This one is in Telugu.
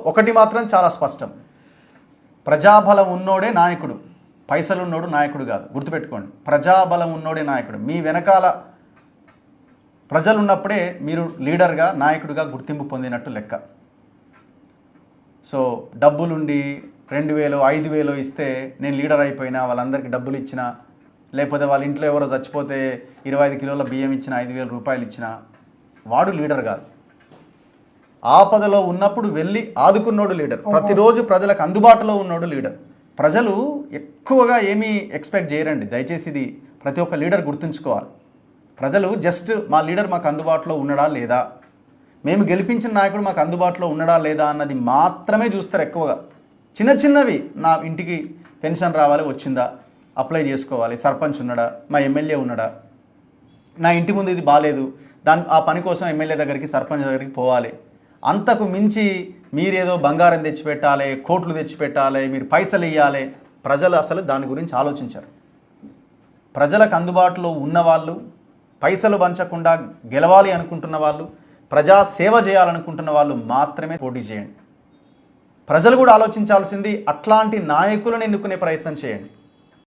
ఒకటి మాత్రం చాలా స్పష్టం, ప్రజాబలం ఉన్నోడే నాయకుడు, పైసలు ఉన్నోడు నాయకుడు కాదు. గుర్తుపెట్టుకోండి, ప్రజాబలం ఉన్నోడే నాయకుడు. మీ వెనకాల ప్రజలు ఉన్నప్పుడే మీరు లీడర్గా, నాయకుడిగా గుర్తింపు పొందినట్టు లెక్క. సో డబ్బులుండి 2000 5000 ఇస్తే నేను లీడర్ అయిపోయినా, వాళ్ళందరికీ డబ్బులు ఇచ్చినా, లేకపోతే వాళ్ళ ఇంట్లో ఎవరో చచ్చిపోతే 25 కిలోల బియ్యం ఇచ్చిన, 5000 రూపాయలు ఇచ్చినా వాడు లీడర్ కాదు. ఆపదలో ఉన్నప్పుడు వెళ్ళి ఆదుకున్నోడు లీడర్. ప్రతిరోజు ప్రజలకు అందుబాటులో ఉన్నోడు లీడర్. ప్రజలు ఎక్కువగా ఏమీ ఎక్స్పెక్ట్ చేయరండి. దయచేసి ఇది ప్రతి ఒక్క లీడర్ గుర్తుంచుకోవాలి. ప్రజలు జస్ట్ మా లీడర్ మాకు అందుబాటులో ఉన్నాడా లేదా, మేము గెలిపించిన నాయకుడు మాకు అందుబాటులో ఉన్నాడా లేదా అన్నది మాత్రమే చూస్తారు ఎక్కువగా. చిన్న చిన్నవి, నా ఇంటికి పెన్షన్ రావాలి, వచ్చిందా, అప్లై చేసుకోవాలి, సర్పంచ్ ఉన్నాడా, మా ఎమ్మెల్యే ఉన్నాడా, నా ఇంటి ముందు ఇది బాగాలేదు, ఆ పని కోసం ఎమ్మెల్యే దగ్గరికి, సర్పంచ్ దగ్గరికి పోవాలి. అంతకు మించి మీరేదో బంగారం తెచ్చిపెట్టాలి, కోట్లు తెచ్చిపెట్టాలి, మీరు పైసలు ఇవ్వాలి, ప్రజలు అసలు దాని గురించి ఆలోచించారు. ప్రజలకు అందుబాటులో ఉన్నవాళ్ళు, పైసలు పంచకుండా గెలవాలి అనుకుంటున్న వాళ్ళు, ప్రజా సేవ చేయాలనుకుంటున్న వాళ్ళు మాత్రమే పోటీ చేయండి. ప్రజలు కూడా ఆలోచించాల్సింది అట్లాంటి నాయకులను ఎన్నుకునే ప్రయత్నం చేయండి.